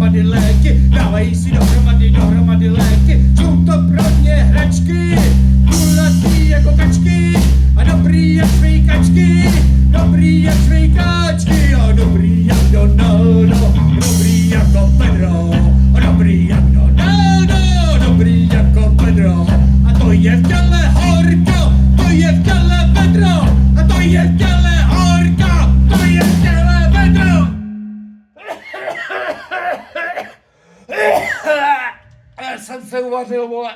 dohromady léky, dávají si dohromady léky. Jsou to pro ně hračky, kulatý jako kačky a dobrý jak švejkačky, dobrý jak švejkačky a dobrý jak Donaldo, dobrý jako Pedro, a dobrý jak Donaldo, dobrý jako Pedro. A to je v těle horko, to je v těle Pedro, a to je v těle horko, to je v těle Pedro. Já jsem se uvařil, vole.